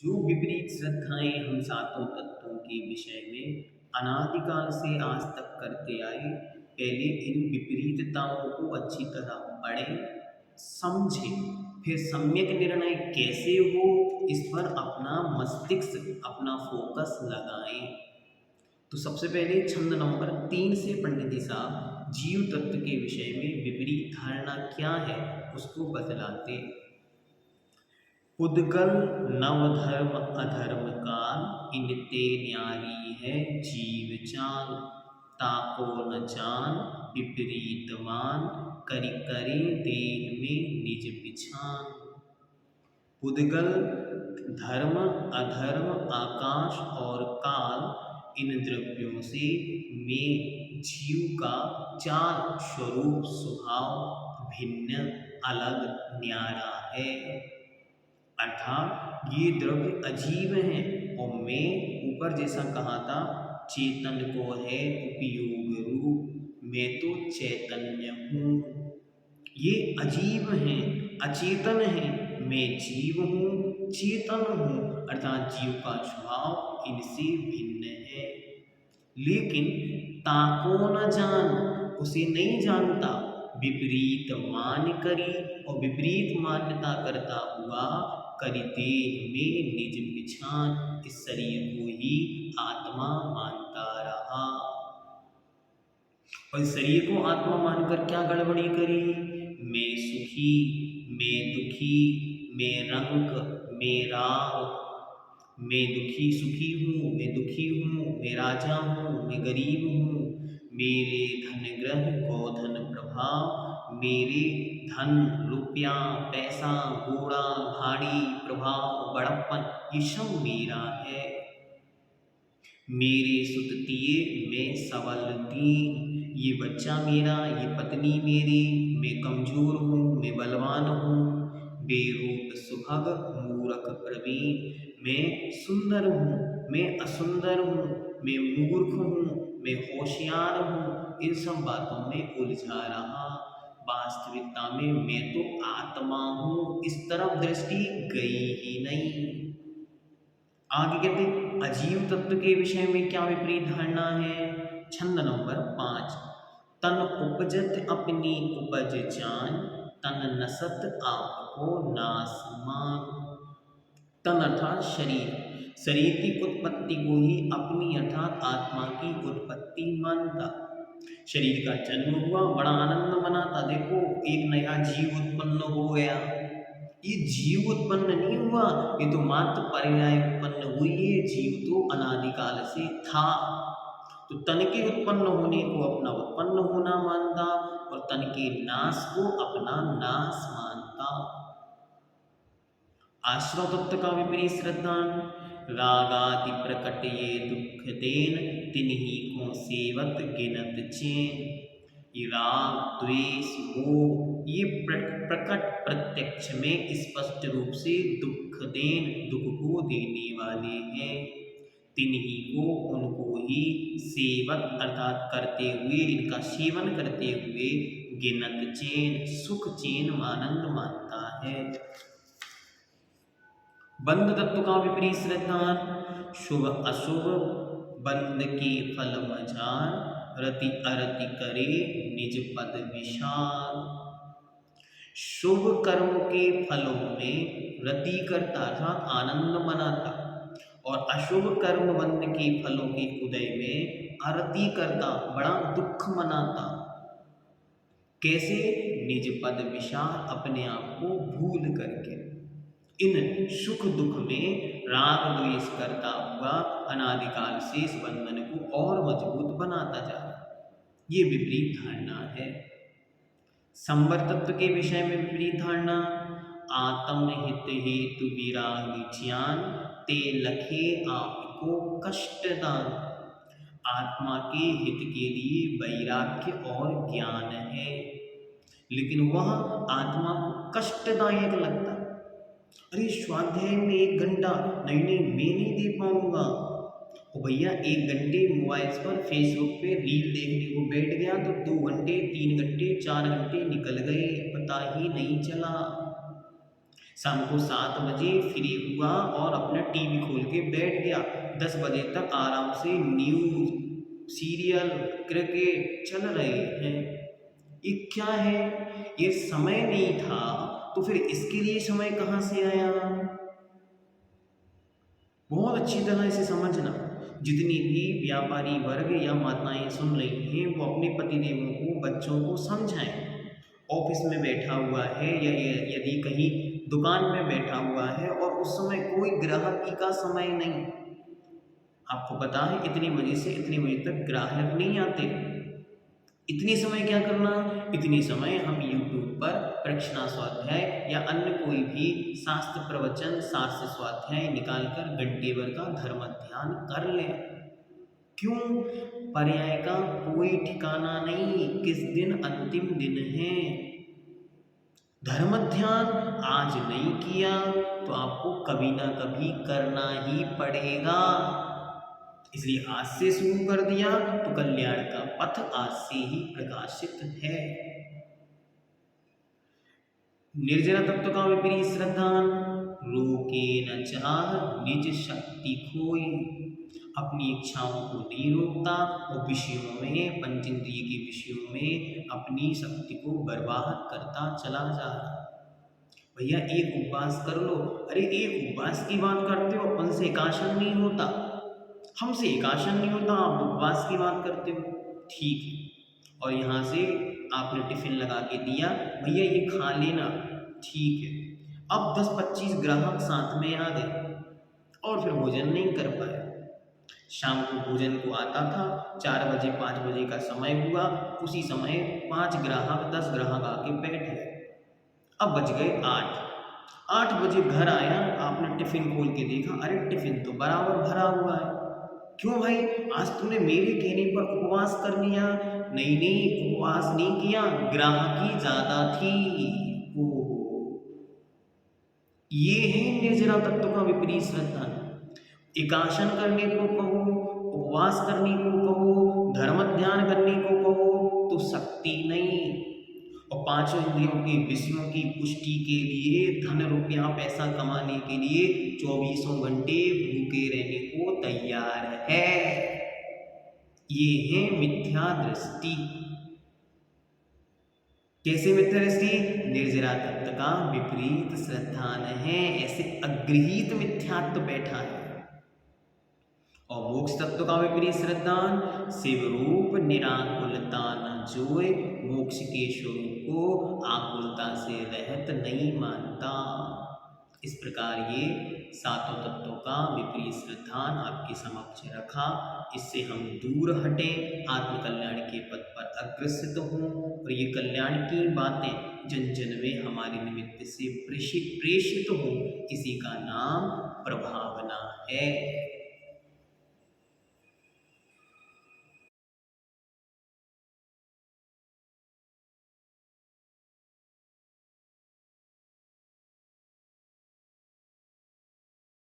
जो विपरीत श्रद्धाएं हम सातों तत्वों के विषय में अनादिकाल से आज तक करते आए, पहले इन विपरीतताओं को अच्छी तरह पढ़ें, समझें, फिर सम्यक निर्णय कैसे हो इस पर अपना मस्तिष्क, अपना फोकस लगाएं। तो सबसे पहले छंद नंबर 3 से पंडित जी साहब जीव तत्व के विषय में विपरीत धारणा क्या है उसको बतलाते। उद्गल नवधर्म अधर्म काल, इनते न्यारी है जीव चाल। ताको न जान विपरीतवान, करि करे देह में निज बिछान। उद्गल धर्म अधर्म आकाश और काल, इन द्रव्यों से में जीव का चाल स्वरूप स्वभाव भिन्न अलग न्यारा है। अर्थात ये द्रव्य अजीब हैं और मैं ऊपर जैसा कहा था चेतन को है उपयोग रूप, मैं तो चैतन्य हूँ। ये अजीब हैं, अचेतन हैं, मैं जीव हूँ, चेतन हूँ। अर्थात जीव का स्वभाव इनसे भिन्न है। लेकिन ताको न जान, उसे नहीं जानता, विपरीत मान करी, और विपरीत मान्यता करता हुआ करि देह में निज बिछान, इस शरीर को ही आत्मा मानता रहा। और इस शरीर को आत्मा मानकर क्या गड़बड़ी करी? मैं सुखी, मैं दुखी, मैं रंक, मैं राग, मैं दुखी सुखी हूँ, मैं दुखी हूँ, मैं राजा हूँ, मैं गरीब हूँ, मेरे धन ग्रह गोधन प्रभाव, मेरे धन रुपया पैसा घोड़ा गाड़ी प्रभाव बड़प्पन ये सब मेरा है। मेरे सुततिये मैं सबल दीन, ये बच्चा मेरा, ये पत्नी मेरी, मैं कमजोर हूँ, मैं बलवान हूँ, बेरूप सुभग मूरख प्रवीण, मैं सुंदर हूँ, मैं असुंदर हूँ, मैं मूर्ख हूँ, मैं होशियार हूँ। इन सब बातों में उलझा रहा। वास्तविकता में मैं तो आत्मा हूँ, इस तरफ दृष्टि गई ही नहीं। आगे कहते अजीव तत्व के विषय में क्या विपरीत धारणा है। छंद नंबर 5, तन उपजत अपनी उपज जान, तन नसत आपको नास मान। तन अर्थात शरीर, शरीर की उत्पत्ति को ही अपनी अर्थात आत्मा की उत्पत्ति मानता। शरीर का जन्म हुआ, बड़ा आनंद मनाता, देखो एक नया जीव उत्पन्न हो गया। ये जीव उत्पन्न नहीं हुआ, ये तो मात्र पर्याय उत्पन्न हुई है। जीव तो अनादिकाल से था। तो तन के उत्पन्न होने को अपना उत्पन्न होना मानता और तन के नाश को अपना नाश मानता। आश्रव तत्व का विपरीत श्रद्धान, रागादि प्रकट ये दुख देन, तिन्ही को सेवत गिनत चैन। ये राग द्वेष मोह ये प्रकट प्रत्यक्ष में स्पष्ट रूप से दुख देन, दुख को देने वाले हैं। तिन्ही को उनको ही सेवत अर्थात करते हुए, इनका सेवन करते हुए गिनत चैन सुख चैन आनंद मानता है। बंध तत्व का विपरीत श्रद्धान, शुभ अशुभ बंध के फल मजार, रति अरति करे निज पद विशाल। शुभ कर्म के फलों में रति करता अर्थात आनंद मनाता और अशुभ कर्म बंध के फलों के उदय में अरति करता बड़ा दुख मनाता। कैसे? निज पद विशाल, अपने आप को भूल करके। इन सुख दुख में राग द्वेष करता हुआ अनादिकाल से इस बंधन को और मजबूत बनाता जा रहा। ये विपरीत धारणा है। संवर तत्व के विषय में विपरीत धारणा, आत्म हित हेतु विरागी ज्ञान, ते लखे आपको कष्ट दान। आत्मा के हित के लिए वैराग्य और ज्ञान है, लेकिन वह आत्मा को कष्टदायक लगता। अरे स्वाध्याय में 1 घंटा, नहीं नहीं मैं नहीं दे पाऊंगा। ओ भैया 1 घंटे मोबाइल पर फेसबुक पे रील देखने को बैठ गया तो 2 घंटे 3 घंटे 4 घंटे निकल गए, पता ही नहीं चला। शाम को 7 बजे फ्री हुआ और अपना टीवी खोल के बैठ गया। 10 बजे तक आराम से न्यूज़, सीरियल, क्रिकेट चल रहे हैं। ये क्या है? ये समय नहीं था तो फिर इसके लिए समय कहाँ से आया? बहुत अच्छी तरह इसे समझना। जितनी भी व्यापारी वर्ग या माताएं सुन रही हैं वो अपने पतिदेवों को, बच्चों को समझाएं। ऑफिस में बैठा हुआ है या यदि कहीं दुकान में बैठा हुआ है और उस समय कोई ग्राहकी का समय नहीं, आपको पता है इतने बजे से इतने बजे तक ग्राहक नहीं आते। इतनी समय क्या करना? इतनी समय हम यूट्यूब पर प्रश्ना स्वाध्याय या अन्य कोई भी शास्त्र प्रवचन, शास्त्र स्वाध्याय निकालकर घंटे भर का धर्म ध्यान कर लें। क्यों? पर्याय का कोई ठिकाना नहीं, किस दिन अंतिम दिन है। धर्म ध्यान आज नहीं किया तो आपको कभी ना कभी करना ही पड़ेगा। इसलिए आज से शुरू कर दिया तो कल्याण का पथ आज से ही प्रकाशित है। निर्जरा तत्व का विपरीत श्रद्धान, रोके न चाह निज शक्ति खोई। अपनी इच्छाओं को नहीं रोकता और विषयों में, पंचेंद्रिय के विषयों में अपनी शक्ति को बर्बाद करता चला जा रहा। भैया एक उपवास कर लो। अरे एक उपवास की बात करते हो, अपन से एकाशन नहीं होता, हमसे एकाशन नहीं होता, आप उपवास की बात करते हो। ठीक है, और यहाँ से आपने टिफिन लगा के दिया, भैया ये खा लेना, ठीक है। अब 10-25 ग्राहक साथ में आ गए और फिर भोजन नहीं कर पाए। शाम को भोजन को आता था, 4 बजे 5 बजे का समय हुआ, उसी समय 5 ग्राहक 10 ग्राहक आके बैठ गए। अब बज गए 8 बजे घर आया, आपने टिफिन खोल के देखा, अरे टिफिन तो बराबर भरा हुआ है। क्यों भाई, आज तूने मेरे कहने पर उपवास कर लिया? नहीं नहीं, उपवास नहीं किया, ग्राहकी ज्यादा थी। ओहो, ये है निर्जरा तत्व का विपरीत श्रद्धा। एकाशन करने को कहो, उपवास करने को कहो, धर्म ध्यान करने को कहो तो शक्ति नहीं। और पांचों इंद्रियों के विषयों की पुष्टि के लिए, धन रुपया पैसा कमाने के लिए 24 घंटे भूखे रहने को तैयार है। ये है मिथ्या दृष्टि। कैसे मिथ्या दृष्टि? निर्जरा तत्व का विपरीत श्रद्धान है, ऐसे अगृहीत मिथ्यात्व बैठा है। और मोक्ष तत्व का विपरीत श्रद्धान, शिव रूप निराकुलता न जोए, मोक्ष के स्वरूप को आकुलता से रहत नहीं मानता। इस प्रकार ये सातों तत्वों का विपरीत श्रद्धान आपके समक्ष रखा। इससे हम दूर हटें, आत्म कल्याण के पथ पर अग्रसित हों और ये कल्याण की बातें जन जन में हमारे निमित्त से प्रेषित हों। इसी का नाम प्रभावना है।